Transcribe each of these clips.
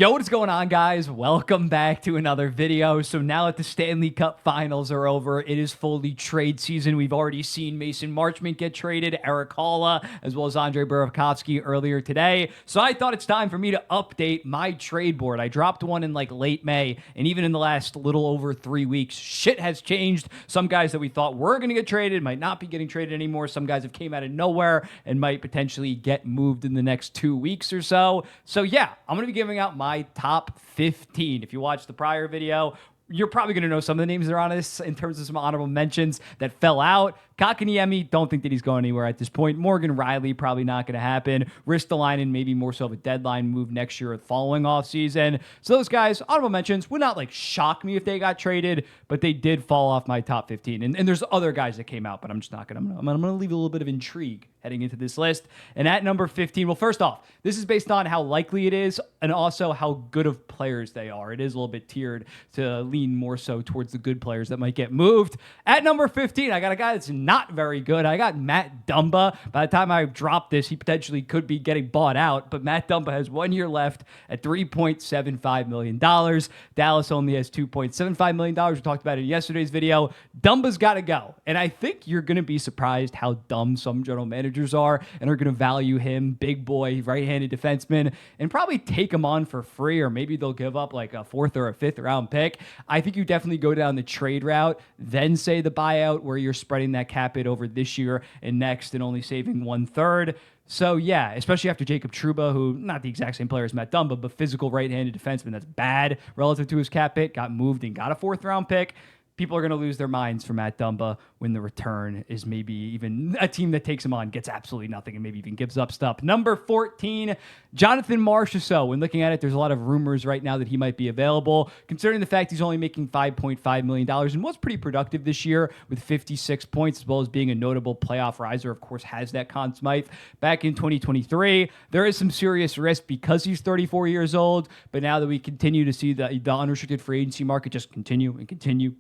Yo, what is going on, guys? Welcome back to another video. So now that the Stanley Cup Finals are over, it is fully trade season. We've already seen Mason Marchment get traded, Eric Halla, as well as Andrei Burakovsky earlier today. So I thought it's time for me to update my trade board. I dropped one in like late May, and even in the last little over 3 weeks, shit has changed. Some guys that we thought were going to get traded might not be getting traded anymore. Some guys have came out of nowhere and might potentially get moved in the next 2 weeks or so. So yeah, I'm going to be giving out my top 15. If you watched the prior video, you're probably going to know some of the names that are on this in terms of some honorable mentions that fell out. Kotkaniemi, don't think that he's going anywhere at this point. Morgan Riley, probably not going to happen. Ristolainen, maybe more so of a deadline move next year or the following offseason. So those guys, honorable mentions, would not like shock me if they got traded, but they did fall off my top 15. And there's other guys that came out, but I'm just not going to. I'm going to leave a little bit of intrigue heading into this list. And at number 15, well, first off, this is based on how likely it is and also how good of players they are. It is a little bit tiered to lean more so towards the good players that might get moved. At number 15, I got a guy that's not very good. I got Matt Dumba. By the time I drop this, he potentially could be getting bought out, but Matt Dumba has 1 year left at $3.75 million. Dallas only has $2.75 million. We talked about it in yesterday's video. Dumba's got to go. And I think you're going to be surprised how dumb some general managers are and are going to value him, big boy, right-handed defenseman, and probably take him on for free, or maybe they'll give up like a 4th or a 5th round pick. I think you definitely go down the trade route, then say the buyout where you're spreading that cap hit over this year and next and only saving 1/3. So yeah, especially after Jacob Trouba, who not the exact same player as Matt Dumba, but physical right-handed defenseman that's bad relative to his cap hit, got moved and got a 4th round pick. People are going to lose their minds for Matt Dumba when the return is maybe even a team that takes him on, gets absolutely nothing, and maybe even gives up stuff. Number 14, Jonathan Marchessault. When looking at it, there's a lot of rumors right now that he might be available, considering the fact he's only making $5.5 million and was pretty productive this year with 56 points, as well as being a notable playoff riser. Of course, has that Conn Smythe back in 2023. There is some serious risk because he's 34 years old, but now that we continue to see the unrestricted free agency market just continue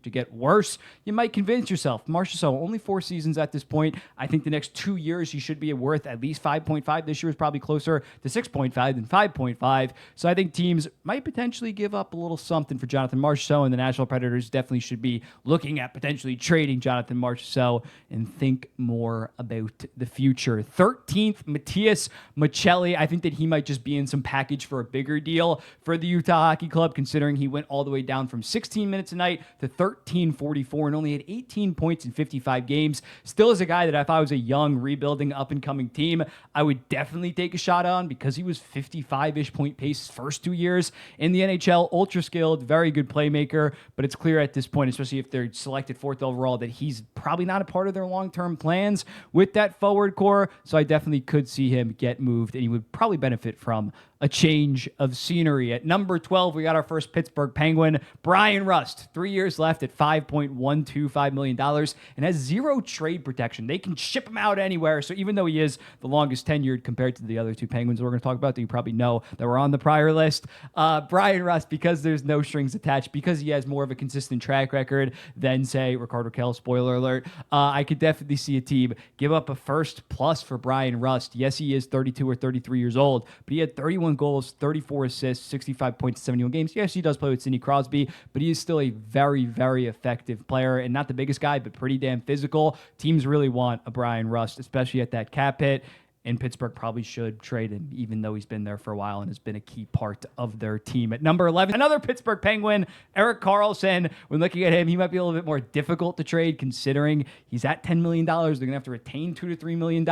to get worse, you might convince yourself. Marchessault, only 4 seasons at this point. I think the next 2 years he should be worth at least 5.5. This year is probably closer to 6.5 than 5.5. So I think teams might potentially give up a little something for Jonathan Marchessault, and the Nashville Predators definitely should be looking at potentially trading Jonathan Marchessault and think more about the future. 13th, Machelli. I think that he might just be in some package for a bigger deal for the Utah Hockey Club, considering he went all the way down from 16 minutes a night to 13.44 and only had 18 points in 55 games. Still is a guy that if I was a young, rebuilding, up-and-coming team, I would definitely take a shot on because he was 55-ish point pace first 2 years in the NHL. Ultra-skilled, very good playmaker, but it's clear at this point, especially if they're selected 4th overall, that he's probably not a part of their long-term plans with that forward core. So I definitely could see him get moved, and he would probably benefit from a change of scenery. At number 12, we got our first Pittsburgh Penguin, Bryan Rust. 3 years left at $5.125 million and has 0 trade protection. They can ship him out anywhere. So even though he is the longest tenured compared to the other 2 Penguins we're going to talk about that you probably know that were on the prior list, Bryan Rust, because there's no strings attached, because he has more of a consistent track record than, say, Rickard Rakell, spoiler alert, I could definitely see a team give up a first plus for Bryan Rust. Yes, he is 32 or 33 years old, but he had 31 goals, 34 assists, 65 points, 71 games. Yes, he does play with Sidney Crosby, but he is still a very, very effective player and not the biggest guy, but pretty damn physical. Teams really want a Bryan Rust, especially at that cap hit. And Pittsburgh probably should trade him, even though he's been there for a while and has been a key part of their team. At number 11, another Pittsburgh Penguin, Erik Karlsson. When looking at him, he might be a little bit more difficult to trade, considering he's at $10 million. They're going to have to retain $2 to $3 million.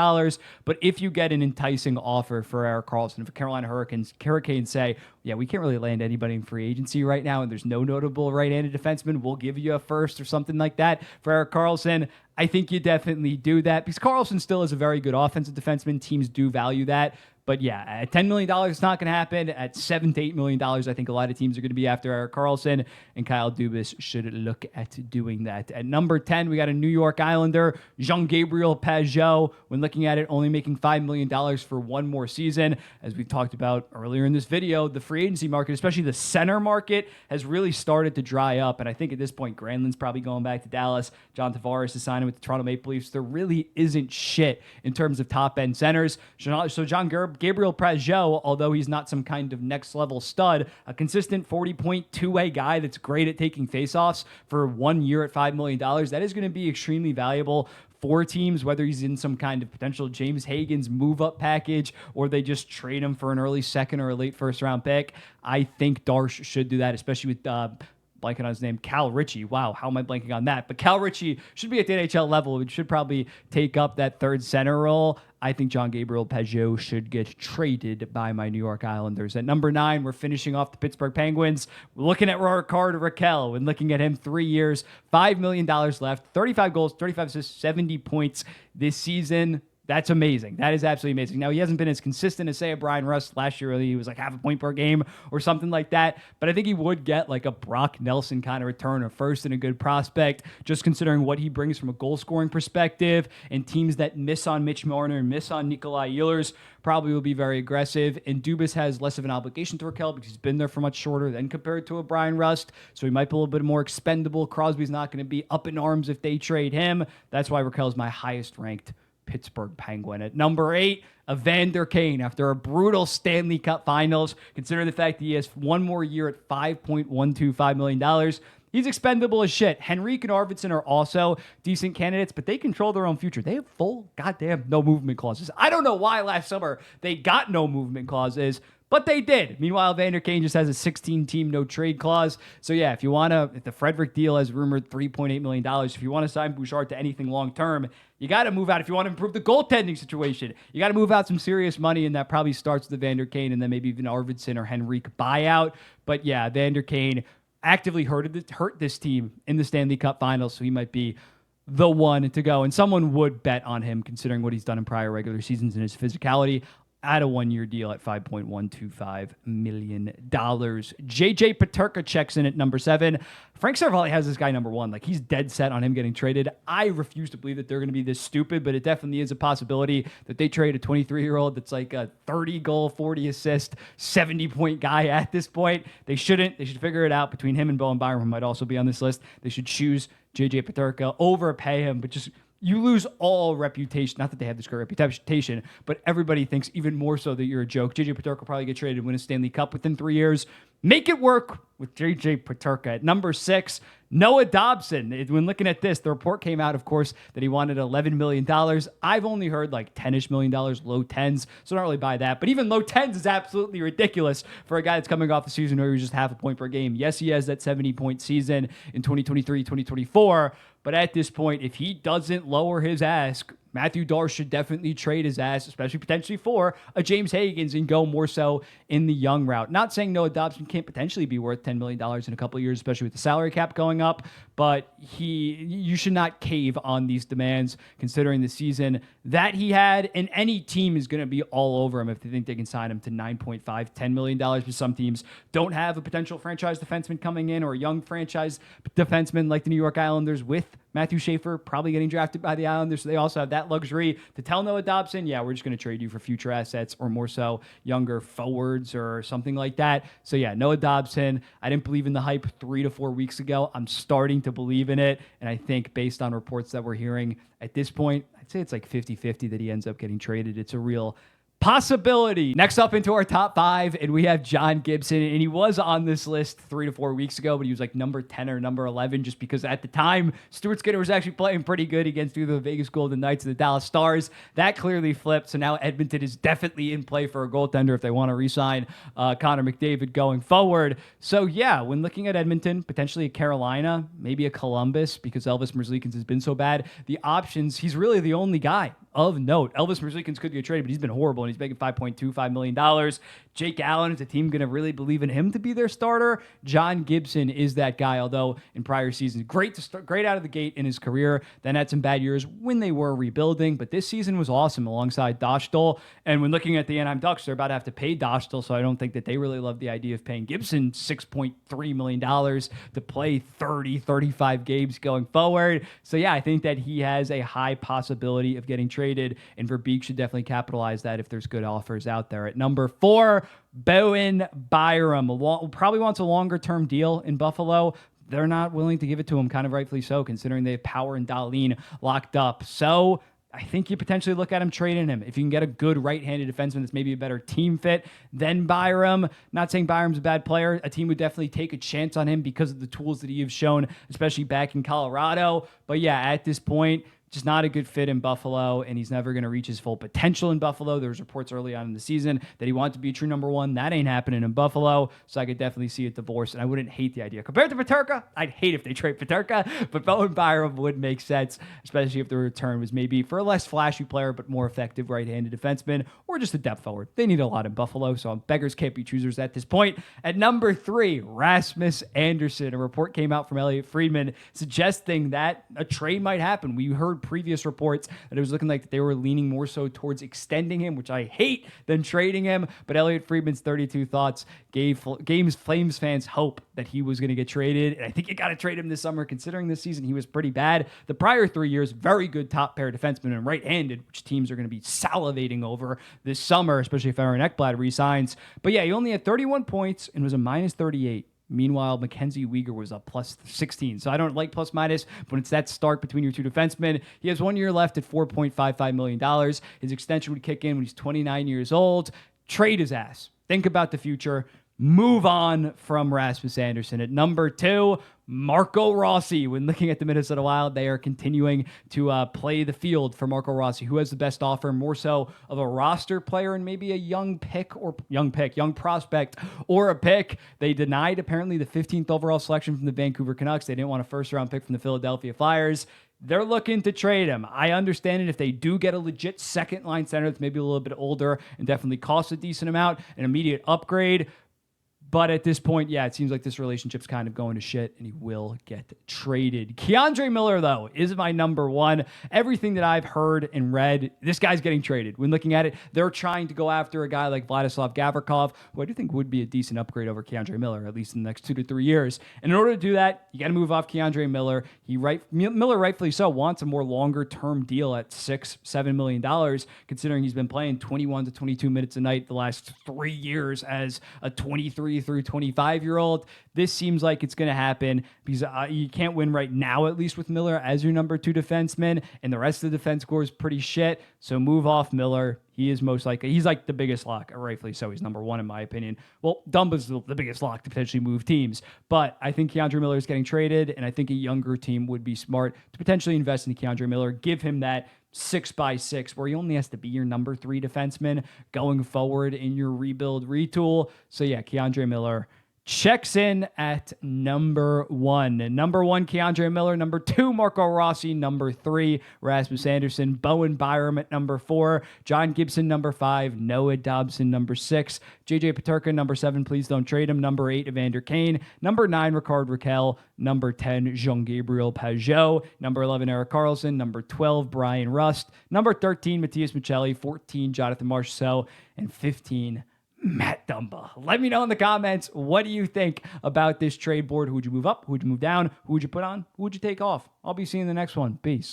But if you get an enticing offer for Erik Karlsson, if the Carolina Hurricanes say, yeah, we can't really land anybody in free agency right now, and there's no notable right-handed defenseman, we'll give you a first or something like that for Erik Karlsson, I think you definitely do that because Karlsson still is a very good offensive defenseman. Teams do value that. But yeah, at $10 million, it's not going to happen. At $7 to $8 million, I think a lot of teams are going to be after Erik Karlsson, and Kyle Dubas should look at doing that. At number 10, we got a New York Islander, Jean-Gabriel Pageau. When looking at it, only making $5 million for 1 more season. As we talked about earlier in this video, the free agency market, especially the center market, has really started to dry up. And I think at this point, Granlund's probably going back to Dallas. John Tavares is signing with the Toronto Maple Leafs. There really isn't shit in terms of top-end centers. So Gabriel Pageau, although he's not some kind of next level stud, a consistent 40-point two-way guy that's great at taking faceoffs for 1 year at $5 million, that is going to be extremely valuable for teams, whether he's in some kind of potential James Hagen's move-up package or they just trade him for an early second or a late first-round pick. I think Darsh should do that, especially with blanking on his name, Cal Ritchie. Wow, how am I blanking on that? But Cal Ritchie should be at the NHL level. It should probably take up that third center role. I think John Gabriel Pageau should get traded by my New York Islanders. At number 9, we're finishing off the Pittsburgh Penguins. We're looking at Rickard Rakell and looking at him 3 years, $5 million left, 35 goals, 35 assists, 70 points this season. That's amazing. That is absolutely amazing. Now, he hasn't been as consistent as, say, a Brian Rust last year. He was like half a point per game or something like that. But I think he would get like a Brock Nelson kind of return, a first and a good prospect, just considering what he brings from a goal-scoring perspective. And teams that miss on Mitch Marner and miss on Nikolai Ehlers probably will be very aggressive. And Dubas has less of an obligation to Rakell because he's been there for much shorter than compared to a Brian Rust. So he might be a little bit more expendable. Crosby's not going to be up in arms if they trade him. That's why Rakell is my highest-ranked Pittsburgh Penguin. At number 8, Evander Kane. After a brutal Stanley Cup Finals, considering the fact that he has one more year at $5.125 million, he's expendable as shit. Henrique and Arvidsson are also decent candidates, but they control their own future. They have full goddamn no movement clauses. I don't know why last summer they got no movement clauses, but they did. Meanwhile, Evander Kane just has a 16-team no-trade clause. So, yeah, if the Frederick deal has rumored $3.8 million, if you want to sign Bouchard to anything long-term, you got to move out. If you want to improve the goaltending situation, you got to move out some serious money, and that probably starts with Evander Kane and then maybe even Arvidsson or Henrique buyout. But, yeah, Evander Kane actively hurt this team in the Stanley Cup Finals, so he might be the one to go. And someone would bet on him considering what he's done in prior regular seasons and his physicality. At a 1-year deal at $5.125 million. JJ Peterka checks in at number 7. Frank Saravalli has this guy number 1. Like, he's dead set on him getting traded. I refuse to believe that they're going to be this stupid, but it definitely is a possibility that they trade a 23-year-old that's like a 30-goal, 40-assist, 70-point guy at this point. They shouldn't. They should figure it out between him and Bowen Byram, who might also be on this list. They should choose JJ Peterka, overpay him, but just you lose all reputation. Not that they have this great reputation, but everybody thinks even more so that you're a joke. JJ Peterka will probably get traded and win a Stanley Cup within 3 years. Make it work with JJ Peterka. At number 6, Noah Dobson. When looking at this, the report came out, of course, that he wanted $11 million. I've only heard like $10-ish million, low 10s, so I don't really buy that. But even low 10s is absolutely ridiculous for a guy that's coming off the season where he was just half a point per game. Yes, he has that 70-point season in 2023, 2024, but at this point, if he doesn't lower his ask, Matthew Darsh should definitely trade his ass, especially potentially for a James Hagens, and go more so in the young route. Not saying Noah Dobson can't potentially be worth $10 million in a couple of years, especially with the salary cap going up, but you should not cave on these demands considering the season that he had, and any team is going to be all over him if they think they can sign him to $9.5, $10 million, but some teams don't have a potential franchise defenseman coming in or a young franchise defenseman like the New York Islanders with Matthew Schaefer probably getting drafted by the Islanders. So they also have that luxury to tell Noah Dobson, yeah, we're just going to trade you for future assets or more so younger forwards or something like that. So yeah, Noah Dobson, I didn't believe in the hype 3 to 4 weeks ago. I'm starting to believe in it. And I think based on reports that we're hearing at this point, I'd say it's like 50-50 that he ends up getting traded. It's a real possibility. Next up into our top 5, and we have John Gibson, and he was on this list 3 to 4 weeks ago, but he was like number 10 or number 11 just because at the time, Stuart Skinner was actually playing pretty good against either the Vegas Golden Knights or the Dallas Stars. That clearly flipped, so now Edmonton is definitely in play for a goaltender if they want to re-sign Connor McDavid going forward. So yeah, when looking at Edmonton, potentially a Carolina, maybe a Columbus, because Elvis Merzlikins has been so bad, the options, he's really the only guy of note. Elvis Merzlikins could get traded, but he's been horrible, and he's making $5.25 million. Jake Allen, is the team going to really believe in him to be their starter? John Gibson is that guy, although in prior seasons, great out of the gate in his career, then had some bad years when they were rebuilding, but this season was awesome alongside Dostal. And when looking at the Anaheim Ducks, they're about to have to pay Dostal, so I don't think that they really love the idea of paying Gibson $6.3 million to play 35 games going forward. So yeah, I think that he has a high possibility of getting traded, and Verbeek should definitely capitalize that if there's good offers out there. At number 4, Bowen Byram probably wants a longer-term deal in Buffalo. They're not willing to give it to him, kind of rightfully so, considering they have Power and Dahlin locked up. So I think you potentially look at him trading him. If you can get a good right-handed defenseman that's maybe a better team fit than Byram. Not saying Byram's a bad player. A team would definitely take a chance on him because of the tools that he has shown, especially back in Colorado. But yeah, at this point, just not a good fit in Buffalo, and he's never going to reach his full potential in Buffalo. There was reports early on in the season that he wanted to be a true number one. That ain't happening in Buffalo, so I could definitely see a divorce, and I wouldn't hate the idea. Compared to Peterka, I'd hate if they trade Peterka, but Bowen Byram would make sense, especially if the return was maybe for a less flashy player, but more effective right-handed defenseman, or just a depth forward. They need a lot in Buffalo, so beggars can't be choosers at this point. At number 3, Rasmus Andersson. A report came out from Elliot Friedman suggesting that a trade might happen. We heard previous reports that it was looking like they were leaning more so towards extending him, which I hate, than trading him. But Elliot Friedman's 32 thoughts gave Flames fans hope that he was going to get traded. And I think you got to trade him this summer, considering this season he was pretty bad. The prior 3 years, very good top pair defenseman and right-handed, which teams are going to be salivating over this summer, especially if Aaron Ekblad resigns. But yeah, he only had 31 points and was a minus 38. Meanwhile, Mackenzie Weegar was up plus 16. So I don't like plus minus, but it's that start between your two defensemen. He has 1 year left at $4.55 million. His extension would kick in when he's 29 years old. Trade his ass. Think about the future. Move on from Rasmus Andersson. At number 2, Marco Rossi. When looking at the Minnesota Wild, they are continuing to play the field for Marco Rossi, who has the best offer, more so of a roster player and maybe a young prospect, or a pick. They denied apparently the 15th overall selection from the Vancouver Canucks. They didn't want a first-round pick from the Philadelphia Flyers. They're looking to trade him. I understand it if they do get a legit second-line center that's maybe a little bit older and definitely costs a decent amount, an immediate upgrade. But at this point, yeah, it seems like this relationship's kind of going to shit, and he will get traded. Keandre Miller, though, is my number 1. Everything that I've heard and read, this guy's getting traded. When looking at it, they're trying to go after a guy like Vladislav Gavrikov, who I do think would be a decent upgrade over Keandre Miller, at least in the next 2 to 3 years. And in order to do that, you got to move off Keandre Miller. Miller, rightfully so, wants a more longer-term deal at $6-7 million, considering he's been playing 21 to 22 minutes a night the last 3 years as a 23 through 25-year-old. This seems like it's going to happen because you can't win right now, at least with Miller as your number 2 defenseman, and the rest of the defense core is pretty shit. So move off Miller. He is most likely, he's like the biggest lock, rightfully so. He's number 1 in my opinion. Well, Dumba's the biggest lock to potentially move teams, but I think Keandre Miller is getting traded, and I think a younger team would be smart to potentially invest in Keandre Miller, give him that 6x6 where he only has to be your number 3 defenseman going forward in your rebuild retool. So yeah, Keandre Miller checks in at number 1. Number 1, Keandre Miller. Number 2, Marco Rossi. Number 3, Rasmus Andersson. Bowen Byram at number 4. John Gibson, number 5. Noah Dobson, number 6. JJ Peterka, number 7. Please don't trade him. Number 8, Evander Kane. Number 9, Rickard Rakell. Number 10, Jean-Gabriel Pageau. Number 11, Erik Karlsson. Number 12, Brian Rust. Number 13, Matthias Machelli. 14, Jonathan Marchessault. And 15, Matt Dumba. Let me know in the comments, what do you think about this trade board? Who would you move up? Who would you move down? Who would you put on? Who would you take off? I'll be seeing the next one. Peace.